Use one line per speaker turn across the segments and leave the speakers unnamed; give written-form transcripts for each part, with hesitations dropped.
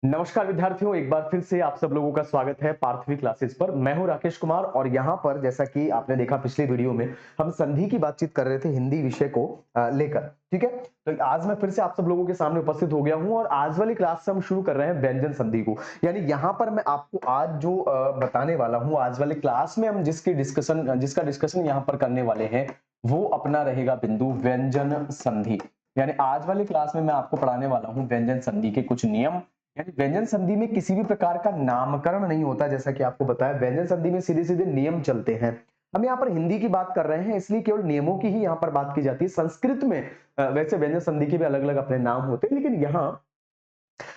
नमस्कार विद्यार्थियों, एक बार फिर से आप सब लोगों का स्वागत है पार्थवी क्लासेस पर। मैं हूं राकेश कुमार और यहाँ पर जैसा कि आपने देखा पिछले वीडियो में हम संधि की बातचीत कर रहे थे हिंदी विषय को लेकर। ठीक है, तो आज मैं फिर से आप सब लोगों के सामने उपस्थित हो गया हूं और आज वाली क्लास से हम शुरू कर रहे हैं व्यंजन संधि को। यानी यहाँ पर मैं आपको आज जो बताने वाला हूँ, आज वाली क्लास में हम जिसका डिस्कशन यहाँ पर करने वाले हैं वो अपना रहेगा बिंदु व्यंजन संधि। यानी आज वाली क्लास में मैं आपको पढ़ाने वाला हूँ व्यंजन संधि के कुछ नियम। यानी व्यंजन संधि में किसी भी प्रकार का नामकरण नहीं होता, जैसा कि आपको बताया व्यंजन संधि में सीधे सीधे नियम चलते हैं। हम यहाँ पर हिंदी की बात कर रहे हैं इसलिए केवल नियमों की ही यहाँ पर बात की जाती है। संस्कृत में वैसे व्यंजन संधि के भी अलग अलग अपने नाम होते हैं, लेकिन यहाँ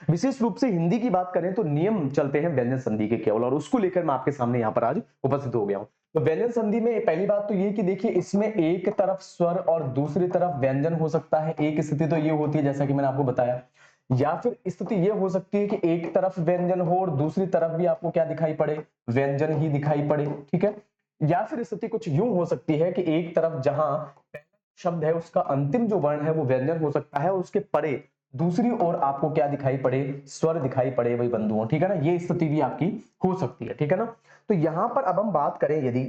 विशेष रूप से हिंदी की बात करें तो नियम चलते हैं व्यंजन संधि के केवल, और उसको लेकर मैं आपके सामने यहाँ पर आज उपस्थित हो गया हूँ। तो व्यंजन संधि में पहली बात तो ये कि देखिए इसमें एक तरफ स्वर और दूसरी तरफ व्यंजन हो सकता है। एक स्थिति तो ये होती है जैसा कि मैंने आपको बताया, या फिर स्थिति ये हो सकती है कि एक तरफ व्यंजन हो और दूसरी तरफ भी आपको क्या दिखाई पड़े, व्यंजन ही दिखाई पड़े। ठीक है, या फिर स्थिति कुछ यूं हो सकती है कि एक तरफ जहां शब्द है उसका अंतिम जो वर्ण है वो व्यंजन हो सकता है और उसके परे दूसरी ओर आपको क्या दिखाई पड़े, स्वर दिखाई पड़े वही बंधुओं। ठीक है ना, ये स्थिति भी आपकी हो सकती है। ठीक है ना, तो यहां पर अब हम बात करें यदि,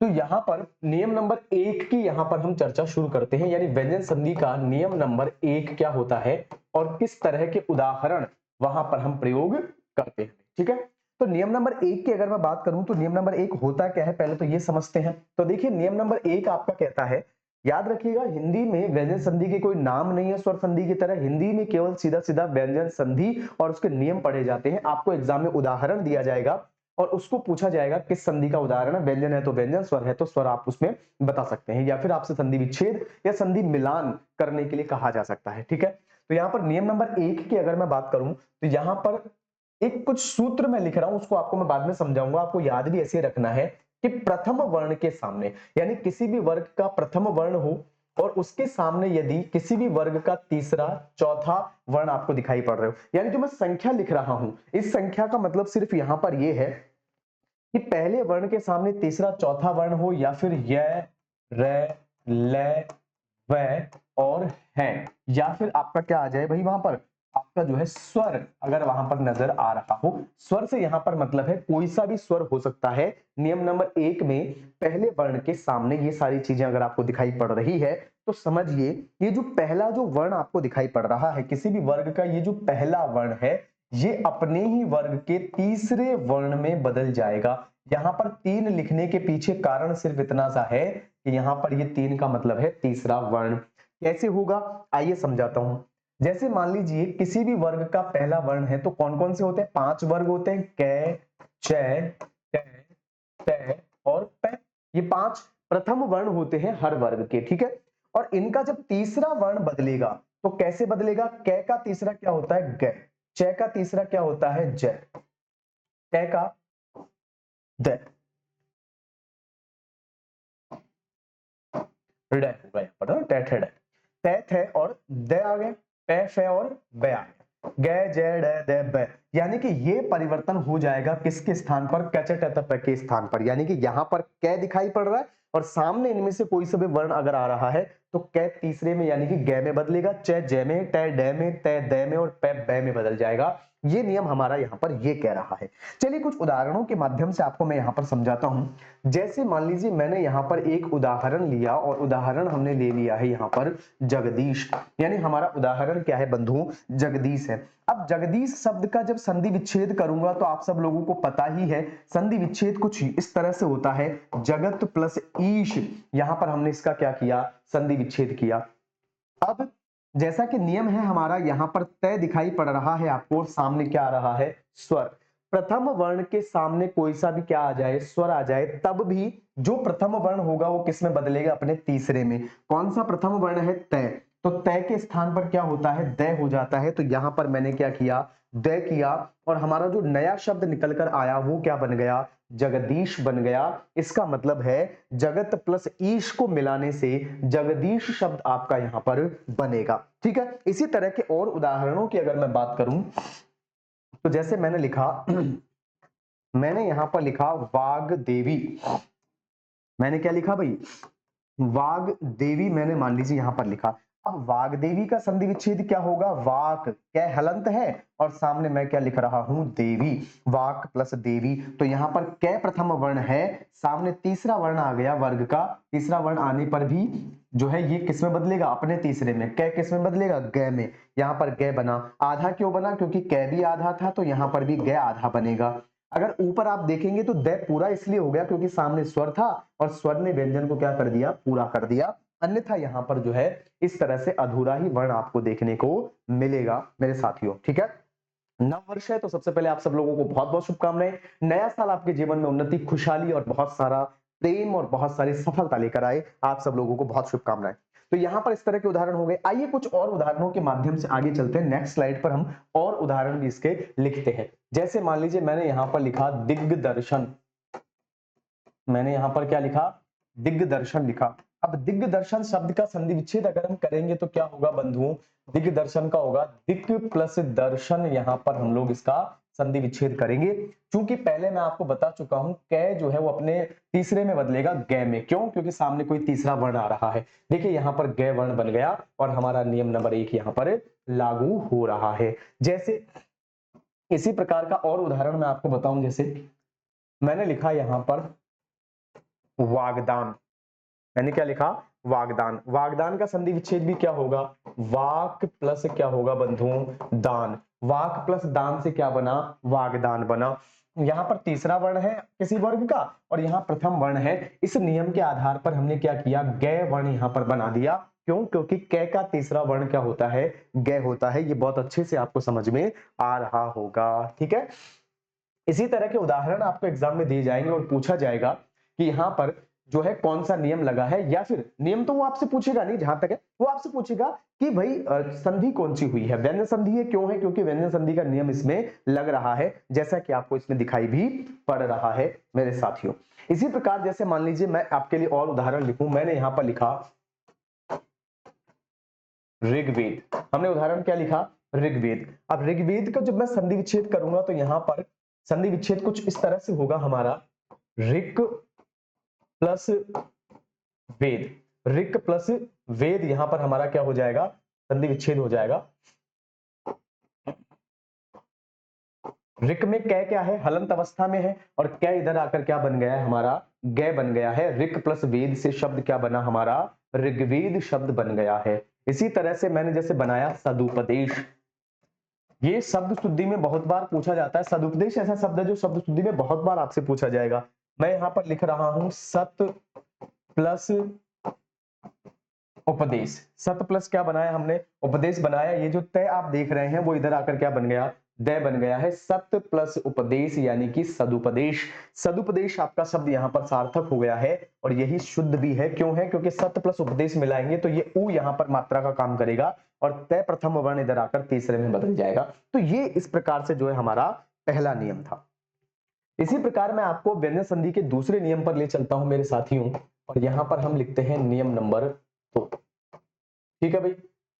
तो यहां पर नियम नंबर 1 की यहां पर हम चर्चा शुरू करते हैं। यानी व्यंजन संधि का नियम नंबर 1 क्या होता है और किस तरह के उदाहरण वहां पर हम प्रयोग करते हैं। ठीक है, तो नियम नंबर 1 की अगर मैं बात करूं तो नियम नंबर 1 होता क्या है पहले तो ये समझते हैं। तो देखिए नियम नंबर 1 आपका कहता है, याद रखिएगा हिंदी में व्यंजन संधि के कोई नाम नहीं है स्वर संधि की तरह। हिंदी में केवल सीधा सीधा व्यंजन संधि और उसके नियम पढ़े जाते हैं। आपको एग्जाम में उदाहरण दिया जाएगा और उसको पूछा जाएगा किस संधि का उदाहरण है। व्यंजन है तो व्यंजन, स्वर है तो स्वर आप उसमें बता सकते हैं, या फिर आपसे संधि विच्छेद या संधि मिलान करने के लिए कहा जा सकता है। ठीक है, तो यहाँ पर नियम नंबर 1 की अगर मैं बात करूं तो यहाँ पर एक कुछ सूत्र मैं लिख रहा हूं, उसको आपको मैं बाद में समझाऊंगा। आपको याद भी ऐसे रखना है कि प्रथम वर्ण के सामने, यानी किसी भी वर्ग का प्रथम वर्ण हो और उसके सामने यदि किसी भी वर्ग का तीसरा चौथा वर्ण आपको दिखाई पड़ रहे हो, यानी जो मैं संख्या लिख रहा हूं इस संख्या का मतलब सिर्फ यहां पर यह है कि पहले वर्ण के सामने तीसरा चौथा वर्ण हो, या फिर य, र, ल, व और है, या फिर आपका क्या आ जाए भाई वहां पर आपका जो है स्वर अगर वहां पर नजर आ रहा हो। स्वर से यहां पर मतलब है कोई सा भी स्वर हो सकता है। नियम नंबर 1 में पहले वर्ण के सामने ये सारी चीजें अगर आपको दिखाई पड़ रही है तो समझिए ये जो पहला जो वर्ण आपको दिखाई पड़ रहा है किसी भी वर्ग का, ये जो पहला वर्ण है ये अपने ही वर्ग के तीसरे वर्ण में बदल जाएगा। यहां पर 3 लिखने के पीछे कारण सिर्फ इतना सा है कि यहां पर ये 3 का मतलब है तीसरा वर्ण। कैसे होगा आइए समझाता हूं। जैसे मान लीजिए किसी भी वर्ग का पहला वर्ण है तो कौन कौन से होते हैं, 5 वर्ग होते हैं, कै, चै, कै, तै और पै। ये 5 प्रथम वर्ण होते हैं हर वर्ग के। ठीक है, और इनका जब तीसरा वर्ण बदलेगा तो कैसे बदलेगा, कै का तीसरा क्या होता है ग, चै का तीसरा क्या होता है ज, तै का द, तै थे और द आ गए, पै फै और ब आ गए, ग ज ड द ब। यानी कि ये परिवर्तन हो जाएगा किसके स्थान पर, क च ट त प के स्थान पर। यानी कि यहां पर कै दिखाई पड़ रहा है और सामने इनमें से कोई सा भी वर्ण अगर आ रहा है तो कै तीसरे में यानी कि ग में बदलेगा, च ज में, ट ड में, त द में और प ब में बदल जाएगा। ये नियम हमारा यहाँ पर ये कह रहा है। चलिए कुछ उदाहरणों के माध्यम से आपको मैं यहाँ पर समझाता हूं। जैसे मान लीजिए मैंने यहाँ पर एक उदाहरण लिया और उदाहरण हमने ले लिया है यहाँ पर जगदीश, यानी हमारा उदाहरण क्या है बंधुओं, जगदीश है। अब जगदीश शब्द का जब संधि विच्छेद करूंगा तो आप सब लोगों को पता ही है संधि विच्छेद कुछ इस तरह से होता है, जगत प्लस ईश। यहां पर हमने इसका क्या किया, संधि विच्छेद किया। अब जैसा कि नियम है हमारा, यहां पर तय दिखाई पड़ रहा है आपको, सामने क्या आ रहा है स्वर। प्रथम वर्ण के सामने कोई सा भी क्या आ जाए, स्वर आ जाए, तब भी जो प्रथम वर्ण होगा वो किस में बदलेगा, अपने तीसरे में। कौन सा प्रथम वर्ण है, तय, तो तय के स्थान पर क्या होता है, द हो जाता है। तो यहां पर मैंने क्या किया, द किया, और हमारा जो नया शब्द निकल कर आया वो क्या बन गया, जगदीश बन गया। इसका मतलब है जगत प्लस ईश को मिलाने से जगदीश शब्द आपका यहां पर बनेगा। ठीक है, इसी तरह के और उदाहरणों की अगर मैं बात करूं तो जैसे मैंने लिखा मैंने यहां पर लिखा वाग देवी। मैंने क्या लिखा भाई, वाग देवी मैंने मान लीजिए यहां पर लिखा। अब वाग्देवी का संधि विच्छेद क्या होगा, वाक कै हलंत है और सामने मैं क्या लिख रहा हूं, देवी, वाक प्लस देवी। तो यहां पर कै प्रथम वर्ण है, सामने तीसरा वर्ण आ गया वर्ग का, तीसरा वर्ण आने पर भी जो है ये किस में बदलेगा, अपने तीसरे में, कै किस में बदलेगा, गै में। यहां पर गै बना, आधा क्यों बना, क्योंकि कै भी आधा था तो यहां पर भी गै आधा बनेगा। अगर ऊपर आप देखेंगे तो दै पूरा इसलिए हो गया क्योंकि सामने स्वर था और स्वर ने व्यंजन को क्या कर दिया, पूरा कर दिया, अन्यथा यहां पर जो है इस तरह से अधूरा ही वर्ण आपको देखने को मिलेगा मेरे साथियों, ठीक है। नव वर्ष है तो सबसे पहले आप सब लोगों को बहुत बहुत शुभकामनाएं। नया साल आपके जीवन में उन्नति, खुशहाली और बहुत सारा प्रेम और बहुत सारी सफलता लेकर आए, आप सब लोगों को बहुत शुभकामनाएं। तो यहां पर इस तरह के उदाहरण हो गए। आइए कुछ और उदाहरणों के माध्यम से आगे चलते हैं। नेक्स्ट स्लाइड पर हम और उदाहरण भी इसके लिखते हैं। जैसे मान लीजिए मैंने यहां पर लिखा दिग्दर्शन, मैंने यहां पर क्या लिखा, दिग्दर्शन लिखा। अब दिग्दर्शन शब्द का संधि विच्छेद अगर हम करेंगे तो क्या होगा बंधुओं, दिग्दर्शन का होगा दिक प्लस दर्शन, यहां पर हम लोग इसका संधि विच्छेद करेंगे। क्योंकि पहले मैं आपको बता चुका हूं कै जो है वो अपने तीसरे में बदलेगा गै में, क्यों, क्योंकि सामने कोई तीसरा वर्ण आ रहा है। देखिए यहां पर गै वर्ण बन गया और हमारा नियम नंबर 1 यहां पर लागू हो रहा है। जैसे इसी प्रकार का और उदाहरण मैं आपको बताऊं, जैसे मैंने लिखा यहां पर वागदान, मैंने क्या लिखा, वागदान। वागदान का संधि विच्छेद भी क्या होगा, वाक प्लस क्या होगा बंधुओं, दान। वाक प्लस दान से क्या बना, वागदान बना। यहां पर तीसरा वर्ण है किसी वर्ग का और यहां प्रथम वर्ण है। इस नियम के आधार पर हमने क्या किया, गै वर्ण यहां पर बना दिया। क्यों, क्योंकि कै का तीसरा वर्ण क्या होता है, गै होता है। ये बहुत अच्छे से आपको समझ में आ रहा होगा, ठीक है। इसी तरह के उदाहरण आपको एग्जाम में दिए जाएंगे और पूछा जाएगा कि यहाँ पर जो है कौन सा नियम लगा है, या फिर नियम तो वो आपसे पूछेगा नहीं, जहां तक है वो आपसे पूछेगा कि भाई संधि कौन सी हुई है, व्यंजन संधि है। क्यों है, क्योंकि व्यंजन संधि का नियम इसमें लग रहा है, जैसा कि आपको इसमें दिखाई भी पड़ रहा है मेरे साथियों। इसी प्रकार जैसे मान लीजिए मैं आपके लिए और उदाहरण लिखूं, मैंने यहां पर लिखा ऋग्वेद। हमने उदाहरण क्या लिखा, ऋग्वेद। अब ऋग्वेद का जब मैं संधि विच्छेद करूंगा तो यहां पर संधि विच्छेद कुछ इस तरह से होगा हमारा, ऋक प्लस वेद, ऋक प्लस वेद, यहां पर हमारा क्या हो जाएगा, संधि विच्छेद हो जाएगा। ऋक में कै क्या है, हलंत अवस्था में है और कै इधर आकर क्या बन गया है हमारा, गै बन गया है। ऋक प्लस वेद से शब्द क्या बना हमारा, ऋग्वेद शब्द बन गया है। इसी तरह से मैंने जैसे बनाया सदुपदेश, ये शब्द शुद्धि में बहुत बार पूछा जाता है। सदुपदेश ऐसा शब्द है जो शब्द शुद्धि में बहुत बार आपसे पूछा जाएगा। मैं यहां पर लिख रहा हूं सत प्लस उपदेश। सत प्लस क्या बनाया हमने, उपदेश बनाया। ये जो तय आप देख रहे हैं वो इधर आकर क्या बन गया, दय बन गया है। सत प्लस उपदेश यानी कि सदुपदेश। सदुपदेश आपका शब्द यहां पर सार्थक हो गया है और यही शुद्ध भी है। क्यों है, क्योंकि सत प्लस उपदेश मिलाएंगे तो ये उ यहां पर मात्रा का काम करेगा और तय प्रथम वर्ण इधर आकर तीसरे में बदल जाएगा। तो ये इस प्रकार से जो है हमारा पहला नियम था। इसी प्रकार मैं आपको व्यंजन संधि के दूसरे नियम पर ले चलता हूं मेरे साथियों, और यहां पर हम लिखते हैं नियम नंबर 2। ठीक है भाई,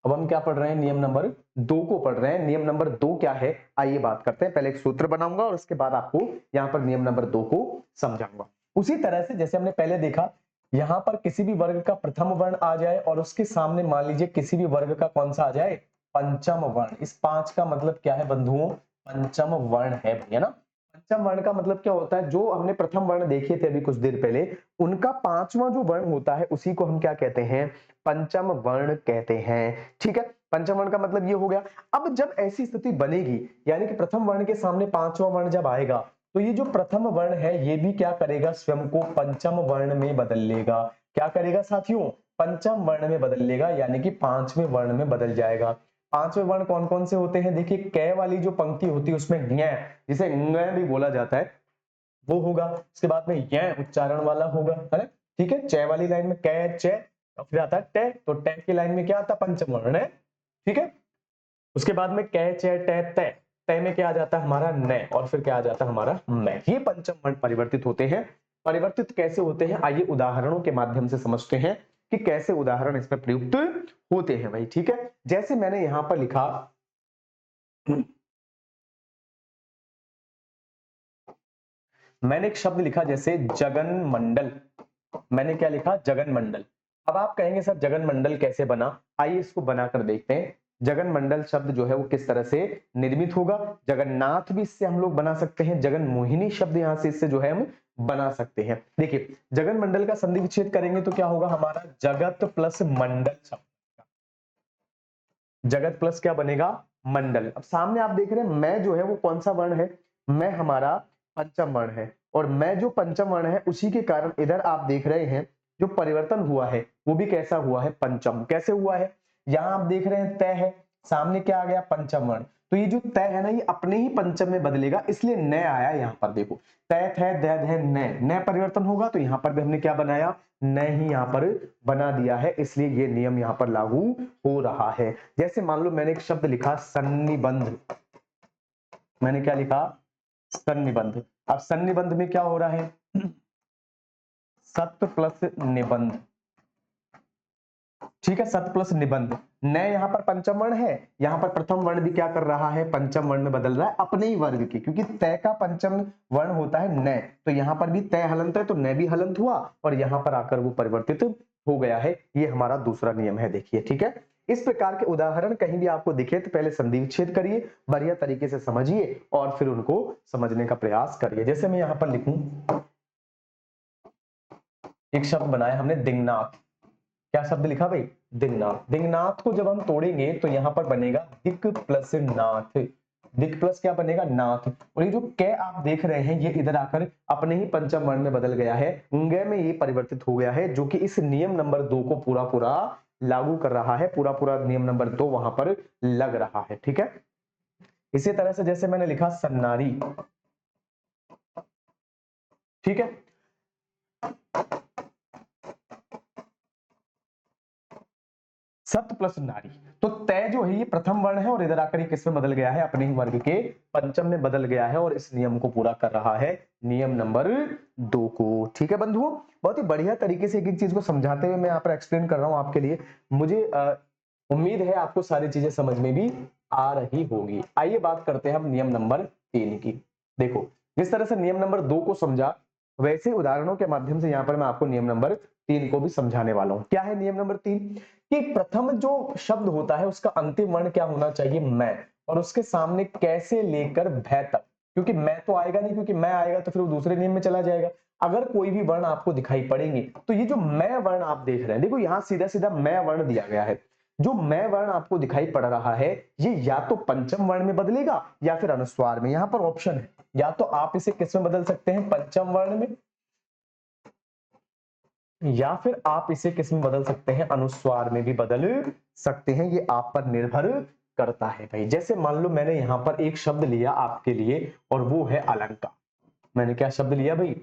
अब हम क्या पढ़ रहे हैं, नियम नंबर 2 को पढ़ रहे हैं। नियम नंबर 2 क्या है, आइए बात करते हैं। पहले एक सूत्र बनाऊंगा और उसके बाद आपको यहां पर नियम नंबर 2 को समझाऊंगा। उसी तरह से जैसे हमने पहले देखा, यहां पर किसी भी वर्ग का प्रथम वर्ण आ जाए और उसके सामने मान लीजिए किसी भी वर्ग का कौन सा आ जाए, पंचम वर्ण। इस 5 का मतलब क्या है बंधुओं, पंचम वर्ण है भैया ना। पंचम वर्ण का मतलब क्या होता है, जो हमने प्रथम वर्ण देखे थे अभी कुछ देर पहले, उनका पांचवा जो वर्ण होता है उसी को हम क्या कहते हैं, पंचम वर्ण कहते हैं। ठीक है, पंचम वर्ण का मतलब ये हो गया। अब जब ऐसी स्थिति बनेगी, यानी कि प्रथम वर्ण के सामने पांचवा वर्ण जब आएगा, तो ये जो प्रथम वर्ण है ये भी क्या करेगा, स्वयं को पंचम वर्ण में बदल लेगा। क्या करेगा साथियों, पंचम वर्ण में बदल लेगा, यानी कि पांचवें वर्ण में बदल जाएगा। पांचवें वर्ण कौन कौन से होते हैं, देखिए कै वाली जो पंक्ति होती है उसमें ञ, जिसे ङ भी बोला जाता है, वो होगा। उसके बाद में य उच्चारण वाला होगा, है ना। ठीक है, च वाली लाइन में कै च, और फिर आता है टे, तो टे की लाइन में क्या आता है, पंचम वर्ण है। ठीक है, उसके बाद में कै च टे तय, तय में क्या आ जाता है हमारा न, और फिर क्या आ जाता है हमारा मैं। ये पंचम वर्ण परिवर्तित होते हैं। परिवर्तित कैसे होते हैं, आइए उदाहरणों के माध्यम से समझते हैं कि कैसे उदाहरण इसमें प्रयुक्त होते हैं भाई। ठीक है, जैसे मैंने यहां पर लिखा, मैंने एक शब्द लिखा जैसे जगन मंडल। मैंने क्या लिखा, जगन मंडल। अब आप कहेंगे सर जगन मंडल कैसे बना, आइए इसको बनाकर देखते हैं। जगन मंडल शब्द जो है वो किस तरह से निर्मित होगा। जगन्नाथ भी इससे हम लोग बना सकते हैं, जगन मोहिनी शब्द यहां से इससे जो है हम बना सकते हैं। देखिए जगन मंडल का संधि विच्छेद करेंगे तो क्या होगा हमारा, जगत प्लस मंडल शब्द, जगत प्लस क्या बनेगा, मंडल। अब सामने आप देख रहे हैं मैं जो है वो कौन सा वर्ण है, मैं हमारा पंचम वर्ण है, और मैं जो पंचम वर्ण है उसी के कारण इधर आप देख रहे हैं जो परिवर्तन हुआ है वो भी कैसा हुआ है, पंचम। कैसे हुआ है, यहां आप देख रहे हैं तय है, सामने क्या आ गया, पंचम वर्ण। तो ये जो तय है ना ये अपने ही पंचम में बदलेगा, इसलिए न आया यहां पर। देखो तय थे द ध न परिवर्तन होगा, तो यहां पर भी हमने क्या बनाया, न ही यहां पर बना दिया है, इसलिए ये नियम यहां पर लागू हो रहा है। जैसे मान लो मैंने एक शब्द लिखा सन्निबंध, मैंने क्या लिखा, सन्निबंध। अब सन्निबंध में क्या हो रहा है, सत्य प्लस निबंध, ठीक है, सत प्लस निबंध। न यहाँ पर पंचम वर्ण है, यहाँ पर प्रथम वर्ण भी क्या कर रहा है, पंचम वर्ण में बदल रहा है अपने ही वर्ग के, क्योंकि तय का पंचम वर्ण होता है न, तो यहाँ पर भी तय हलंत है तो न भी हलंत हुआ, और यहाँ पर आकर वो परिवर्तित हो गया है। ये हमारा दूसरा नियम है, देखिए ठीक है। इस प्रकार के उदाहरण कहीं भी आपको दिखे तो पहले संधि विच्छेद करिए, बढ़िया तरीके से समझिए और फिर उनको समझने का प्रयास करिए। जैसे मैं यहाँ पर लिखूं, एक शब्द बनाया हमने दिंगनाथ, क्या शब्द लिखा भाई, दिंगनाथ। दिंगनाथ को जब हम तोड़ेंगे तो यहां पर बनेगा दिक प्लस नाथ, दिक प्लस क्या बनेगा, नाथ। और ये जो कै आप देख रहे हैं ये इधर आकर अपने ही पंचम वर्ण में बदल गया है, उंगे में ये परिवर्तित हो गया है, जो कि इस नियम नंबर 2 को पूरा पूरा लागू कर रहा है, पूरा पूरा नियम नंबर 2 वहां पर लग रहा है, ठीक है। इसी तरह से जैसे मैंने लिखा सन्नारी, ठीक है, सत प्लस नारी। तो तय जो है ये प्रथम वर्ण है और इधर आकर ये किसमें बदल गया है, अपने ही वर्ग के पंचम में बदल गया है, और इस नियम को पूरा कर रहा है, नियम नंबर 2 को। ठीक है बंधुओं, बहुत ही बढ़िया तरीके से एक एक चीज को समझाते हुए मैं यहाँ पर एक्सप्लेन कर रहा हूँ आपके लिए। मुझे उम्मीद है आपको सारी चीजें समझ में भी आ रही होगी। आइए बात करते हैं हम नियम नंबर 3 की। देखो जिस तरह से नियम नंबर 2 को समझा, वैसे उदाहरणों के माध्यम से यहाँ पर मैं आपको नियम नंबर 3 को भी समझाने वाला हूं। क्या है नियम नंबर 3, कि प्रथम जो शब्द होता है उसका अंतिम वर्ण क्या होना चाहिए, मैं, और उसके सामने कैसे लेकर भय तक, क्योंकि मैं तो आएगा नहीं, क्योंकि मैं आएगा तो फिर वो दूसरे नियम में चला जाएगा। अगर कोई भी वर्ण आपको दिखाई पड़ेंगे तो ये जो मैं वर्ण आप देख रहे हैं, देखो यहां सीधा सीधा मैं वर्ण दिया गया है, जो मैं वर्ण आपको दिखाई पड़ रहा है ये या तो पंचम वर्ण में बदलेगा या फिर अनुस्वार में। यहां पर ऑप्शन है, या तो आप इसे किस में बदल सकते हैं, पंचम वर्ण में, या फिर आप इसे किस में बदल सकते हैं, अनुस्वार में भी बदल सकते हैं, ये आप पर निर्भर करता है भाई। जैसे मान लो मैंने यहां पर एक शब्द लिया आपके लिए और वो है अलंकार। मैंने क्या शब्द लिया भाई,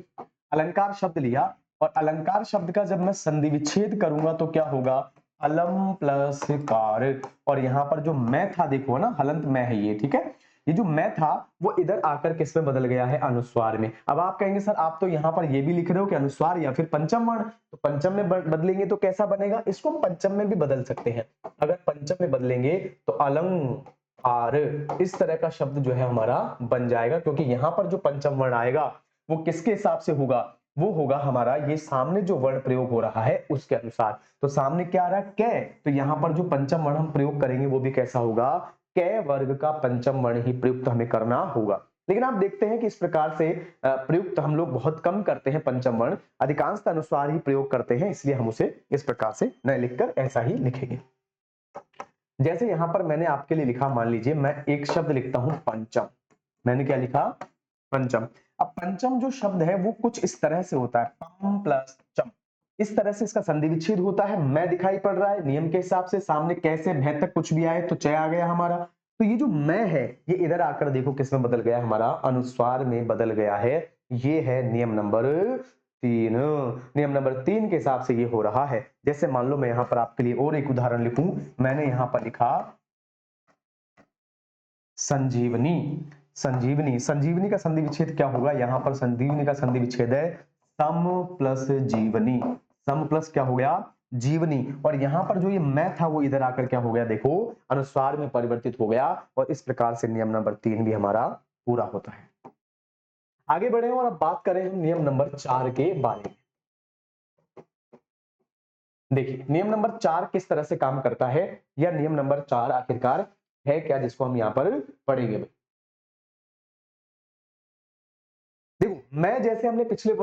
अलंकार शब्द लिया, और अलंकार शब्द का जब मैं संधि विच्छेद करूंगा तो क्या होगा, अलम प्लस कार, और यहां पर जो मैं था देखो ना, हलंत मैं है ये, ठीक है, ये जो मैं था वो इधर आकर किस में बदल गया है, अनुस्वार में। अब आप कहेंगे सर आप तो यहां पर ये भी लिख रहे हो कि अनुस्वार या फिर पंचम वर्ण, तो पंचम में बदलेंगे तो कैसा बनेगा, इसको हम पंचम में भी बदल सकते हैं। अगर पंचम में बदलेंगे तो अलंग आर, इस तरह का शब्द जो है हमारा बन जाएगा, क्योंकि यहां पर जो पंचम वर्ण आएगा वो किसके हिसाब से होगा, वो होगा हमारा ये सामने जो वर्ण प्रयोग हो रहा है उसके अनुसार। तो सामने क्या आ रहा है, कै, तो यहां पर जो पंचम वर्ण हम प्रयोग करेंगे वो भी कैसा होगा, कै वर्ग का पंचम वर्ण ही प्रयुक्त हमें करना होगा। लेकिन आप देखते हैं कि इस प्रकार से प्रयुक्त हम लोग बहुत कम करते हैं पंचम वर्ण, अधिकांशतः अनुस्वार ही प्रयोग करते हैं, इसलिए हम उसे इस प्रकार से न लिखकर ऐसा ही लिखेंगे। जैसे यहां पर मैंने आपके लिए लिखा, मान लीजिए मैं एक शब्द लिखता हूं पंचम, मैंने क्या लिखा, पंचम। अब पंचम जो शब्द है वो कुछ इस तरह से होता है, पम प्लस चम, इस तरह से इसका संधि विच्छेद होता है, मैं दिखाई पड़ रहा है नियम के हिसाब से, सामने कैसे भय तक कुछ भी आए तो चय आ गया हमारा। तो ये जो मैं है ये इधर आकर देखो किस में बदल गया है, हमारा अनुस्वार में बदल गया है। ये है नियम नंबर 3। नियम नंबर 3 के हिसाब से ये हो रहा है। जैसे मान लो मैं यहां पर आपके लिए और एक उदाहरण लिखूं, मैंने यहां पर लिखा संजीवनी। संजीवनी, संजीवनी का संधि विच्छेद क्या होगा, यहां पर संजीवनी का संधि विच्छेद है सम प्लस जीवनी, सम प्लस क्या हो गया, जीवनी। और यहां पर जो ये मैं था वो इधर आकर क्या हो गया, देखो अनुस्वार में परिवर्तित हो गया, और इस प्रकार से नियम नंबर 3 भी हमारा पूरा होता है। आगे बढ़े और अब बात करें हम नियम नंबर 4 के बारे में। देखिए नियम नंबर 4 किस तरह से काम करता है, या नियम नंबर 4 आखिरकार है क्या, जिसको हम यहां पर पढ़ेंगे। देखो मैं जैसे हमने पिछले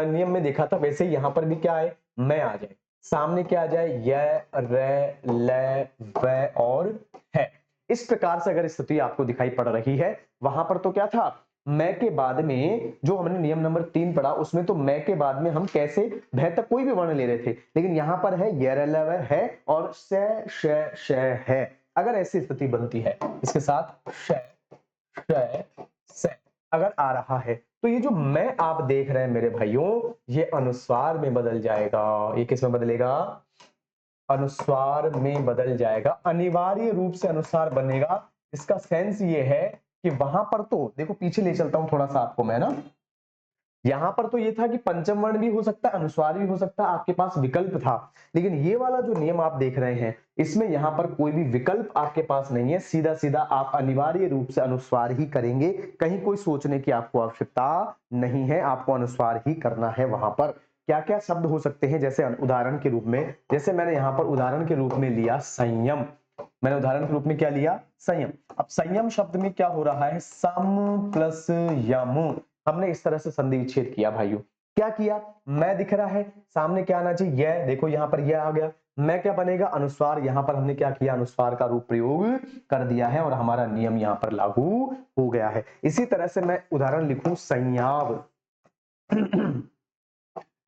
नियम में देखा था, वैसे ही यहां पर भी क्या है, मैं आ जाए, सामने क्या आ जाए, य, रे, ले, व और है। इस प्रकार से अगर स्थिति आपको दिखाई पड़ रही है, वहां पर तो क्या था, मैं के बाद में जो हमने नियम नंबर 3 पढ़ा, उसमें तो मैं के बाद में हम कैसे भय तक कोई भी वर्ण ले रहे थे, लेकिन यहां पर है य, रे, ल, व है और से, श है। अगर ऐसी स्थिति बनती है इसके साथ श, से अगर आ रहा है, तो ये जो मैं आप देख रहे हैं मेरे भाइयों, ये अनुस्वार में बदल जाएगा। ये किस में बदलेगा, अनुस्वार में बदल जाएगा, अनिवार्य रूप से अनुस्वार बनेगा। इसका सेंस ये है कि वहां पर तो देखो, पीछे ले चलता हूं थोड़ा सा आपको मैं ना, यहां पर तो ये था कि पंचम वर्ण भी हो सकता है, अनुस्वार भी हो सकता है, आपके पास विकल्प था। लेकिन ये वाला जो नियम आप देख रहे हैं, इसमें यहां पर कोई भी विकल्प आपके पास नहीं है, सीधा सीधा आप अनिवार्य रूप से अनुस्वार ही करेंगे। कहीं कोई सोचने की आपको आवश्यकता नहीं है, आपको अनुस्वार ही करना है। वहां पर क्या क्या शब्द हो सकते हैं, जैसे उदाहरण के रूप में, जैसे मैंने यहां पर उदाहरण के रूप में लिया संयम, मैंने उदाहरण के रूप में क्या लिया, संयम। अब संयम शब्द में क्या हो रहा है, सम प्लस यम, हमने इस तरह से संधि विच्छेद किया भाइयों। क्या किया, मैं दिख रहा है, सामने क्या आना चाहिए, यह, देखो यहां पर यह आ गया, मैं क्या बनेगा, अनुस्वार। यहां पर हमने क्या किया, अनुस्वार का रूप प्रयोग कर दिया है और हमारा नियम यहां पर लागू हो गया है। इसी तरह से मैं उदाहरण लिखूं संयाव,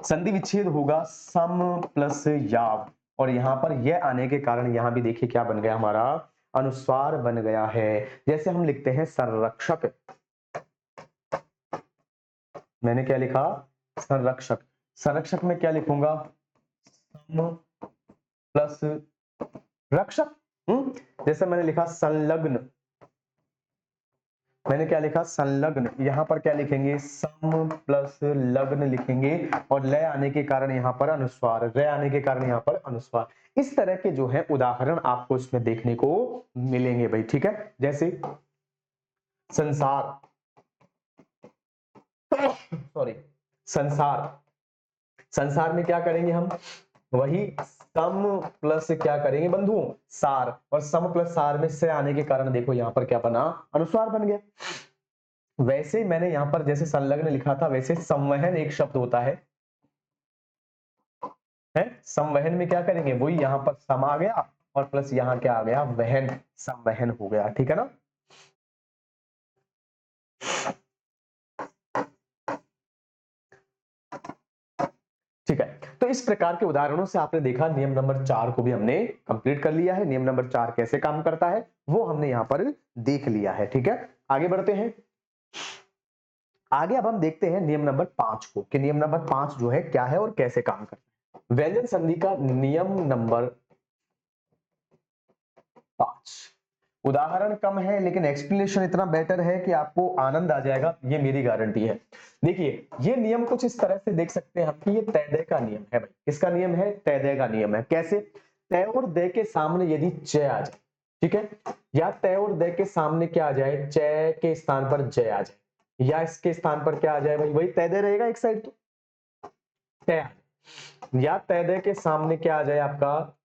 संधि विच्छेद होगा सम प्लस याव, और यहां पर यह आने के कारण यहां भी देखिए क्या बन गया, हमारा अनुस्वार बन गया है। जैसे हम लिखते हैं संरक्षक, मैंने क्या लिखा, संरक्षक। संरक्षक में क्या लिखूंगा, सम प्लस रक्षक। जैसे मैंने लिखा संलग्न, मैंने क्या लिखा, संलग्न। यहां पर क्या लिखेंगे, सम प्लस लग्न लिखेंगे, और लय आने के कारण यहां पर अनुस्वार, रे आने के कारण यहां पर अनुस्वार। इस तरह के जो है उदाहरण आपको इसमें देखने को मिलेंगे भाई, ठीक है। जैसे संसार, सॉरी, संसार, संसार में क्या करेंगे हम, वही सम प्लस क्या करेंगे बंधुओं, सार, और सम प्लस सार में से आने के कारण देखो यहां पर क्या बना, अनुस्वार बन गया। वैसे मैंने यहां पर जैसे संलग्न लिखा था, वैसे संवहन एक शब्द होता है संवहन में क्या करेंगे, वही यहां पर सम आ गया और प्लस यहां क्या आ गया, वहन, संवहन हो गया, ठीक है ना। ठीक है, तो इस प्रकार के उदाहरणों से आपने देखा नियम नंबर 4 को भी हमने कंप्लीट कर लिया है। नियम नंबर 4 कैसे काम करता है वो हमने यहां पर देख लिया है, ठीक है। आगे बढ़ते हैं, आगे अब हम देखते हैं नियम नंबर 5 को, कि नियम नंबर 5 जो है क्या है और कैसे काम करता है। व्यंजन संधि का नियम नंबर 5, उदाहरण कम है लेकिन एक्सप्लेनेशन इतना बेटर है कि आपको आनंद आ जाएगा, ये मेरी गारंटी है। देखिए ये नियम कुछ इस तरह से देख सकते हैं हम कि ये तय दय का नियम है भाई। किसका नियम है, तय दय का नियम है। कैसे, तय और दय के सामने यदि च आ जाए, ठीक है, या तय और दय के सामने क्या आ जाए, च के स्थान पर जय आ जाए, या इसके स्थान पर क्या आ जाए भाई, वही तय दय रहेगा एक साइड, तो तय, या तय दय के सामने क्या आ जाए आपका,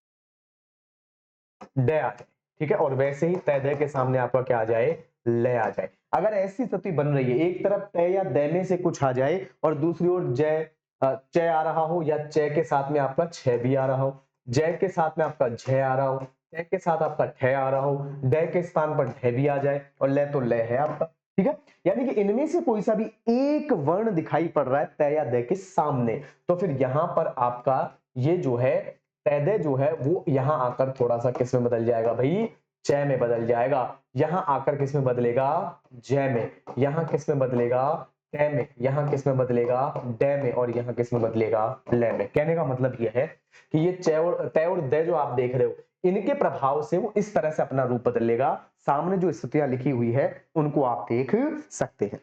डय आ जाए, ठीक है, और वैसे ही तय दय के सामने आपका क्या आ जाए, लय आ जाए। अगर ऐसी स्थिति बन रही है, एक तरफ तय या दय में से कुछ आ जाए और दूसरी ओर जय, च आ रहा हो, या च के साथ में आपका छ भी आ रहा हो, जय के साथ में आपका झ आ रहा हो, तय के साथ आपका ठ आ रहा हो, दय के स्थान पर ढ भी आ जाए, और लय तो लय है आपका, ठीक है। यानी कि इनमें से कोई सा भी एक वर्ण दिखाई पड़ रहा है तय या दय के सामने, तो फिर यहां पर आपका ये जो है तैदय जो है वो यहां आकर थोड़ा सा किस में बदल जाएगा भाई, च में बदल जाएगा। यहां आकर किस में बदलेगा, जय में, यहां किस में बदलेगा, ट में, यहां किस में बदलेगा, ड में, और यहां किस में बदलेगा, ल में। कहने का मतलब यह है कि ये तय और दय जो आप देख रहे हो, इनके प्रभाव से वो इस तरह से अपना रूप बदलेगा। सामने जो स्थितियां लिखी हुई है उनको आप देख सकते हैं।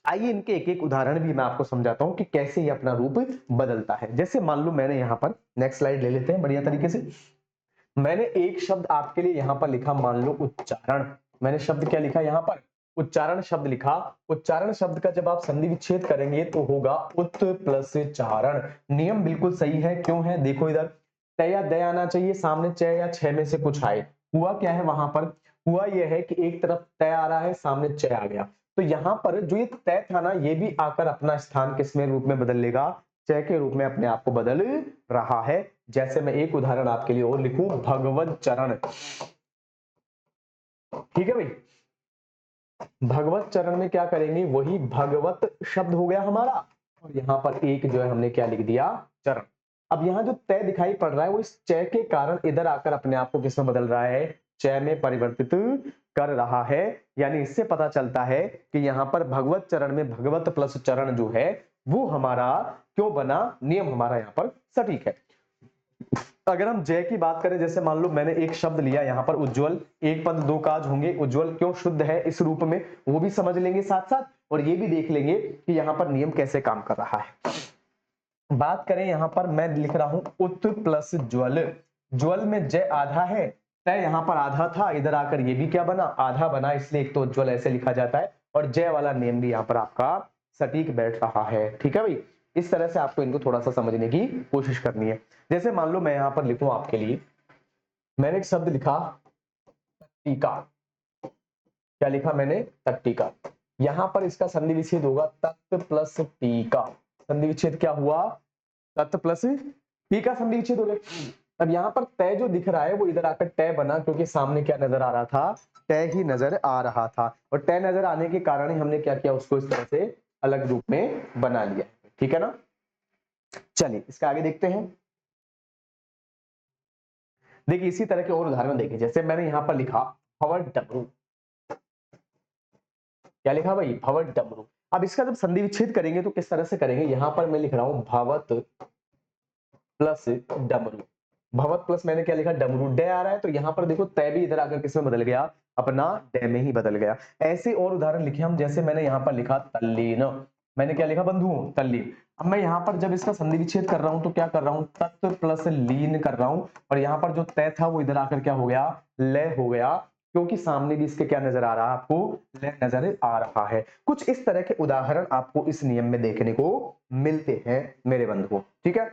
आइए इनके एक एक उदाहरण भी मैं आपको समझाता हूं कि कैसे ये अपना रूप बदलता है। जैसे मान लो मैंने यहां पर नेक्स्ट स्लाइड ले लेते हैं बढ़िया तरीके से, मैंने एक शब्द आपके लिए यहां पर लिखा, मान लो उच्चारण। मैंने शब्द क्या लिखा यहां पर, उच्चारण शब्द लिखा। उच्चारण शब्द का जब आप संधि विच्छेद करेंगे तो होगा उत प्लस चारण। नियम बिल्कुल सही है, क्यों है देखो इधर, तय या दय आना चाहिए सामने, च या छ में से कुछ आए। हुआ क्या है वहां पर, हुआ यह है कि एक तरफ तय आ रहा है, सामने च आ गया, तो यहां पर जो ये तय था ना, ये भी आकर अपना स्थान किसमें रूप में बदल लेगा, च के रूप में अपने आप को बदल रहा है। जैसे मैं एक उदाहरण आपके लिए और लिखूं, भगवत चरण। ठीक है भाई, भगवत चरण में क्या करेंगे, वही भगवत शब्द हो गया हमारा, और यहां पर एक जो है हमने क्या लिख दिया, चरण। अब यहां जो तय दिखाई पड़ रहा है वो इस च के कारण इधर आकर अपने आप को किसमें बदल रहा है, च में परिवर्तित कर रहा है। यानी इससे पता चलता है कि यहां पर भगवत चरण में भगवत प्लस चरण जो है वो हमारा क्यों बना, नियम हमारा यहां पर सटीक है। अगर हम जय की बात करें, जैसे मान लो मैंने एक शब्द लिया यहां पर उज्जवल, एक पद दो काज होंगे, उज्जवल क्यों शुद्ध है इस रूप में, वो भी समझ लेंगे साथ साथ, और ये भी देख लेंगे कि यहां पर नियम कैसे काम कर रहा है। बात करें यहां पर मैं लिख रहा हूं उत प्लस ज्वल, ज्वल में जय आधा है, तय यहां पर आधा था, इधर आकर ये भी क्या बना, आधा बना, इसलिए एक तो उज्जवल ऐसे लिखा जाता है, और जय वाला नियम भी यहां पर आपका सटीक बैठ रहा है। ठीक है भाई, इस तरह से आपको इनको थोड़ा सा समझने की कोशिश करनी है। जैसे मान लो मैं यहां पर लिखूं आपके लिए, मैंने एक शब्द लिखा टीका, क्या लिखा मैंने, तट्टिका। यहां पर इसका संधि विच्छेद होगा तत् प्लस टीका, संधि विच्छेद क्या हुआ, तत् प्लस टीका, संधि विच्छेद हो गया। अब यहां पर तय जो दिख रहा है वो इधर आकर तय बना, क्योंकि सामने क्या नजर आ रहा था, तय ही नजर आ रहा था, और तय नजर आने के कारण ही हमने क्या किया, उसको इस तरह से अलग रूप में बना लिया। ठीक है ना, चलिए इसका आगे देखते हैं। देखिए इसी तरह के और उदाहरण देखिए, जैसे मैंने यहां पर लिखा भवट डमरू, क्या लिखा भाई, भवट डमरू। अब इसका जब संधि विच्छेद करेंगे तो किस तरह से करेंगे, यहां पर मैं लिख रहा हूं भवत प्लस डमरू, भवत प्लस मैंने क्या लिखा, डमरू, डे आ रहा है, तो यहां पर देखो तय भी इधर आकर किसमें बदल गया, अपना डे में ही बदल गया। ऐसे और उदाहरण लिखे हम, जैसे मैंने यहां पर लिखा तल्लीन, मैंने क्या लिखा बंधुओं, तल्लीन। अब मैं यहां पर जब इसका संधि विच्छेद कर रहा हूं तो क्या कर रहा हूं, तत्व प्लस लीन कर रहा हूं, और यहां पर जो तय था वो इधर आकर क्या हो गया, लय हो गया, क्योंकि सामने भी इसके क्या नजर आ रहा है आपको, लय नजर आ रहा है। कुछ इस तरह के उदाहरण आपको इस नियम में देखने को मिलते हैं मेरे बंधुओं। ठीक है,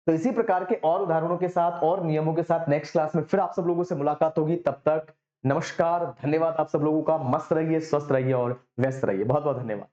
तो इसी प्रकार के और उदाहरणों के साथ और नियमों के साथ नेक्स्ट क्लास में फिर आप सब लोगों से मुलाकात होगी। तब तक नमस्कार, धन्यवाद आप सब लोगों का, मस्त रहिए, स्वस्थ रहिए और व्यस्त रहिए, बहुत बहुत धन्यवाद।